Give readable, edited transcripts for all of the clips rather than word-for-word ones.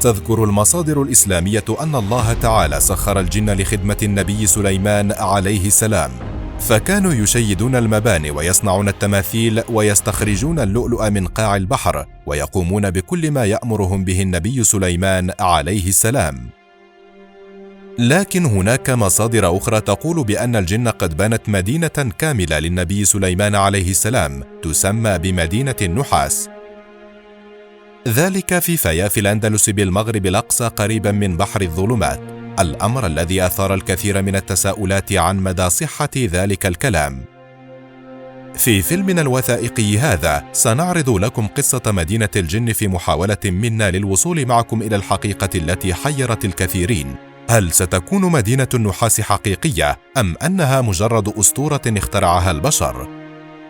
تذكر المصادر الإسلامية أن الله تعالى سخر الجن لخدمة النبي سليمان عليه السلام، فكانوا يشيدون المباني ويصنعون التماثيل ويستخرجون اللؤلؤ من قاع البحر ويقومون بكل ما يأمرهم به النبي سليمان عليه السلام. لكن هناك مصادر أخرى تقول بأن الجن قد بنت مدينة كاملة للنبي سليمان عليه السلام تسمى بمدينة النحاس، ذلك في فياف الأندلس بالمغرب الأقصى قريبا من بحر الظلمات، الأمر الذي أثار الكثير من التساؤلات عن مدى صحة ذلك الكلام. في فيلمنا الوثائقي هذا سنعرض لكم قصة مدينة الجن في محاولة منا للوصول معكم إلى الحقيقة التي حيرت الكثيرين. هل ستكون مدينة النحاس حقيقية أم أنها مجرد أسطورة اخترعها البشر؟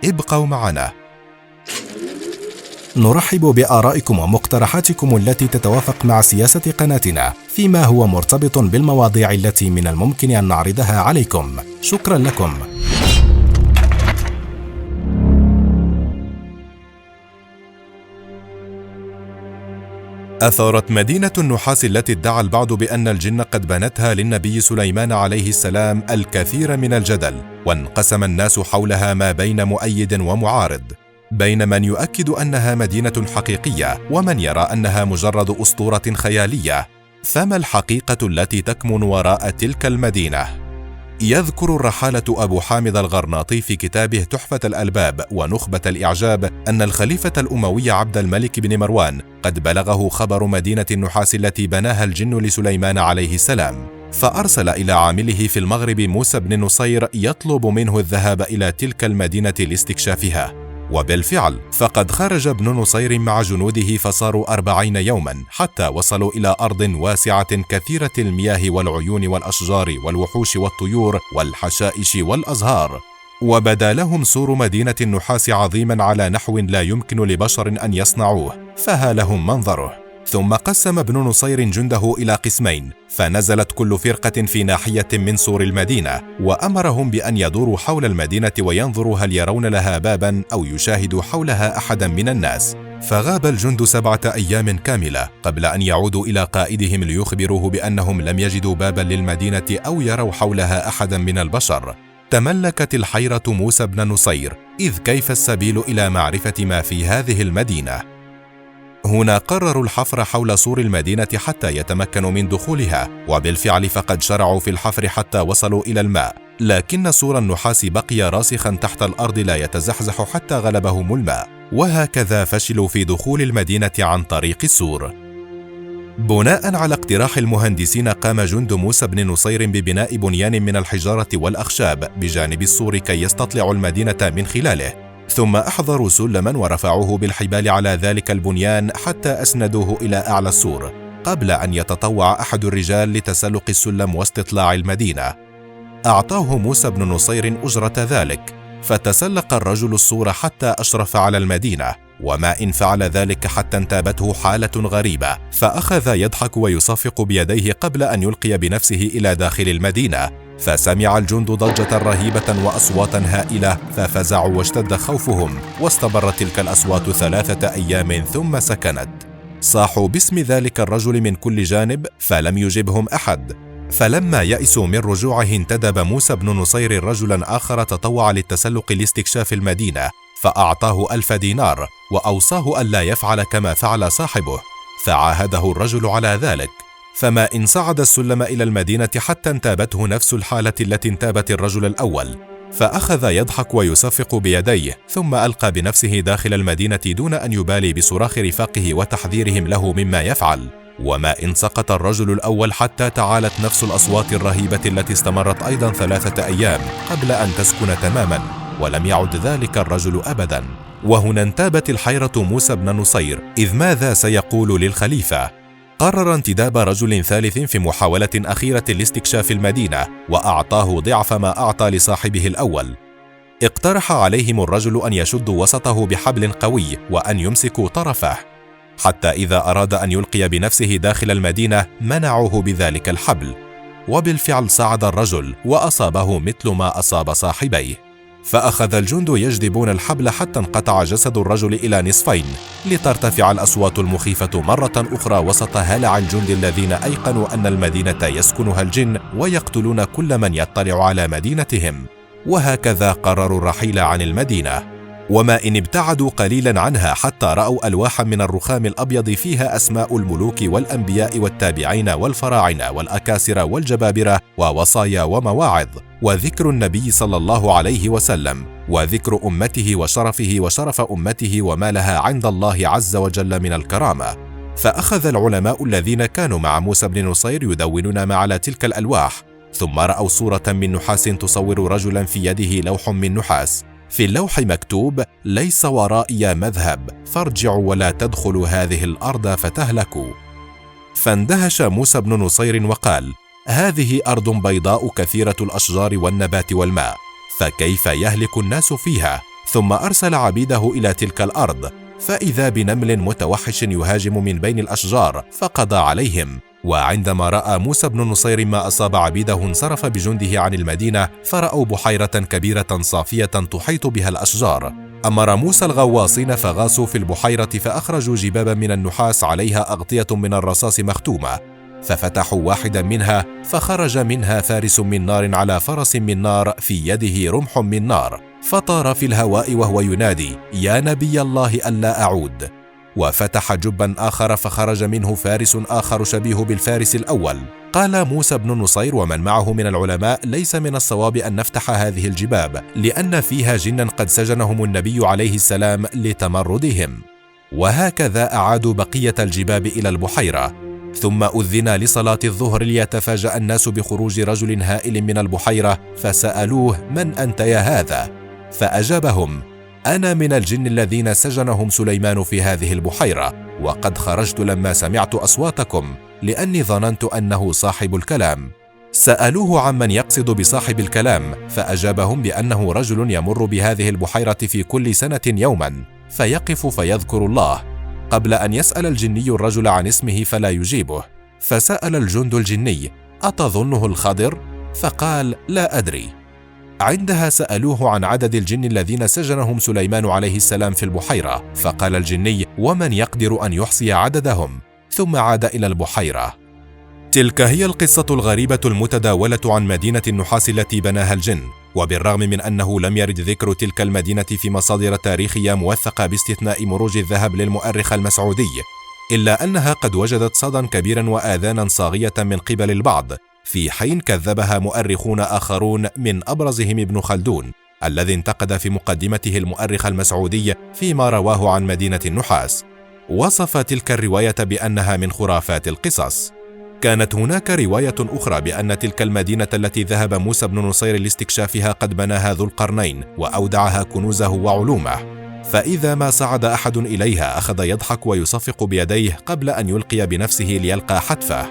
ابقوا معنا. نرحب بآرائكم ومقترحاتكم التي تتوافق مع سياسة قناتنا فيما هو مرتبط بالمواضيع التي من الممكن أن نعرضها عليكم. شكرا لكم. أثارت مدينة النحاس التي ادعى البعض بأن الجن قد بنتها للنبي سليمان عليه السلام الكثير من الجدل، وانقسم الناس حولها ما بين مؤيد ومعارض، بين من يؤكد أنها مدينة حقيقية ومن يرى أنها مجرد أسطورة خيالية. فما الحقيقة التي تكمن وراء تلك المدينة؟ يذكر الرحالة أبو حامد الغرناطي في كتابه تحفة الألباب ونخبة الإعجاب أن الخليفة الأموي عبد الملك بن مروان قد بلغه خبر مدينة النحاس التي بناها الجن لسليمان عليه السلام، فأرسل إلى عامله في المغرب موسى بن نصير يطلب منه الذهاب إلى تلك المدينة لاستكشافها. وبالفعل فقد خرج ابن نصير مع جنوده فصاروا 40 يوما حتى وصلوا إلى أرض واسعة كثيرة المياه والعيون والأشجار والوحوش والطيور والحشائش والأزهار، وبدا لهم سور مدينة النحاس عظيما على نحو لا يمكن لبشر أن يصنعوه، فها لهم منظره. ثم قسم ابن نصير جنده إلى قسمين، فنزلت كل فرقة في ناحية من سور المدينة، وأمرهم بأن يدوروا حول المدينة وينظروا هل يرون لها بابا أو يشاهدوا حولها أحدا من الناس. فغاب الجند 7 أيام كاملة قبل أن يعودوا إلى قائدهم ليخبروه بأنهم لم يجدوا بابا للمدينة أو يروا حولها أحدا من البشر. تملكت الحيرة موسى بن نصير، إذ كيف السبيل إلى معرفة ما في هذه المدينة؟ هنا قرروا الحفر حول سور المدينة حتى يتمكنوا من دخولها، وبالفعل فقد شرعوا في الحفر حتى وصلوا إلى الماء، لكن سور النحاس بقي راسخا تحت الأرض لا يتزحزح حتى غلبهم الماء، وهكذا فشلوا في دخول المدينة عن طريق السور. بناء على اقتراح المهندسين قام جند موسى بن نصير ببناء بنيان من الحجارة والأخشاب بجانب السور كي يستطلعوا المدينة من خلاله، ثم أحضروا سلما ورفعوه بالحبال على ذلك البنيان حتى أسندوه إلى أعلى السور، قبل أن يتطوع أحد الرجال لتسلق السلم واستطلاع المدينة. أعطاه موسى بن نصير أجرة ذلك، فتسلق الرجل السور حتى أشرف على المدينة، وما إن فعل ذلك حتى انتابته حالة غريبة، فأخذ يضحك ويصفق بيديه قبل أن يلقي بنفسه إلى داخل المدينة، فسمع الجند ضجة رهيبة وأصواتا هائلة ففزعوا واشتد خوفهم، واستمرت تلك الأصوات 3 أيام ثم سكنت. صاحوا باسم ذلك الرجل من كل جانب فلم يجبهم أحد، فلما يئسوا من رجوعه انتدب موسى بن نصير رجلا آخر تطوع للتسلق لاستكشاف المدينة، فأعطاه 1000 دينار وأوصاه ألا يفعل كما فعل صاحبه، فعاهده الرجل على ذلك. فما إن صعد السلم إلى المدينة حتى انتابته نفس الحالة التي انتابت الرجل الأول، فأخذ يضحك ويصفق بيديه، ثم ألقى بنفسه داخل المدينة دون أن يبالي بصراخ رفاقه وتحذيرهم له مما يفعل. وما إن سقط الرجل الأول حتى تعالت نفس الأصوات الرهيبة التي استمرت أيضا 3 أيام قبل أن تسكن تماما، ولم يعد ذلك الرجل أبدا. وهنا انتابت الحيرة موسى بن نصير، إذ ماذا سيقول للخليفة؟ قرر انتداب رجل ثالث في محاولة أخيرة لاستكشاف المدينة، وأعطاه ضعف ما أعطى لصاحبه الأول. اقترح عليهم الرجل أن يشدوا وسطه بحبل قوي وأن يمسكوا طرفه، حتى إذا أراد أن يلقي بنفسه داخل المدينة منعوه بذلك الحبل، وبالفعل صعد الرجل وأصابه مثل ما أصاب صاحبيه. فأخذ الجند يجذبون الحبل حتى انقطع جسد الرجل إلى نصفين، لترتفع الأصوات المخيفة مرة أخرى وسط هلع الجند الذين أيقنوا أن المدينة يسكنها الجن ويقتلون كل من يطلع على مدينتهم. وهكذا قرروا الرحيل عن المدينة. وما إن ابتعدوا قليلا عنها حتى رأوا ألواحا من الرخام الأبيض فيها أسماء الملوك والأنبياء والتابعين والفراعنة والأكاسرة والجبابرة ووصايا ومواعظ، وذكر النبي صلى الله عليه وسلم، وذكر أمته وشرفه وشرف أمته وما لها عند الله عز وجل من الكرامة. فأخذ العلماء الذين كانوا مع موسى بن نصير يدونون ما على تلك الألواح، ثم رأوا صورة من نحاس تصور رجلا في يده لوح من نحاس، في اللوح مكتوب: ليس ورائي مذهب، فارجعوا ولا تدخلوا هذه الأرض فتهلكوا. فاندهش موسى بن نصير وقال: هذه أرض بيضاء كثيرة الأشجار والنبات والماء، فكيف يهلك الناس فيها؟ ثم أرسل عبيده إلى تلك الأرض، فإذا بنمل متوحش يهاجم من بين الأشجار فقضى عليهم. وعندما رأى موسى بن نصير ما أصاب عبيده انصرف بجنده عن المدينة، فرأوا بحيرة كبيرة صافية تحيط بها الأشجار. أمر موسى الغواصين فغاصوا في البحيرة، فأخرجوا جبابا من النحاس عليها أغطية من الرصاص مختومة، ففتحوا واحدا منها، فخرج منها فارس من نار على فرس من نار، في يده رمح من نار، فطار في الهواء وهو ينادي: يا نبي الله ألا أعود. وفتح جبا آخر، فخرج منه فارس آخر شبيه بالفارس الأول. قال موسى بن نصير ومن معه من العلماء: ليس من الصواب أن نفتح هذه الجباب، لأن فيها جنا قد سجنهم النبي عليه السلام لتمردهم. وهكذا أعادوا بقية الجباب إلى البحيرة. ثم أذن لصلاة الظهر، ليتفاجأ الناس بخروج رجل هائل من البحيرة، فسألوه: من أنت يا هذا؟ فأجابهم: أنا من الجن الذين سجنهم سليمان في هذه البحيرة، وقد خرجت لما سمعت أصواتكم، لأني ظننت أنه صاحب الكلام. سألوه عمن يقصد بصاحب الكلام، فأجابهم بأنه رجل يمر بهذه البحيرة في كل سنة يوما، فيقف فيذكر الله. قبل أن يسأل الجني الرجل عن اسمه فلا يجيبه، فسأل الجند الجني: أتظنه الخضر؟ فقال: لا أدري. عندها سألوه عن عدد الجن الذين سجنهم سليمان عليه السلام في البحيرة، فقال الجني: ومن يقدر أن يحصي عددهم؟ ثم عاد إلى البحيرة. تلك هي القصة الغريبة المتداولة عن مدينة النحاس التي بناها الجن. وبالرغم من أنه لم يرد ذكر تلك المدينة في مصادر تاريخية موثقة باستثناء مروج الذهب للمؤرخ المسعودي، إلا أنها قد وجدت صدى كبيرا وآذانا صاغية من قبل البعض، في حين كذبها مؤرخون آخرون من أبرزهم ابن خلدون، الذي انتقد في مقدمته المؤرخ المسعودي فيما رواه عن مدينة النحاس. وصف تلك الرواية بأنها من خرافات القصص. كانت هناك رواية أخرى بأن تلك المدينة التي ذهب موسى بن نصير لاستكشافها قد بناها ذو القرنين وأودعها كنوزه وعلومه، فإذا ما صعد أحد إليها أخذ يضحك ويصفق بيديه قبل أن يلقي بنفسه ليلقى حتفه.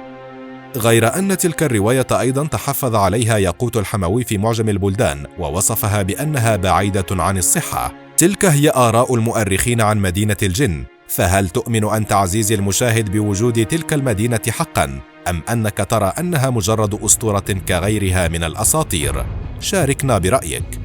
غير أن تلك الرواية أيضا تحفظ عليها ياقوت الحموي في معجم البلدان، ووصفها بأنها بعيدة عن الصحة. تلك هي آراء المؤرخين عن مدينة الجن، فهل تؤمن أنت عزيزي المشاهد بوجود تلك المدينة حقا، أم أنك ترى أنها مجرد أسطورة كغيرها من الأساطير؟ شاركنا برأيك.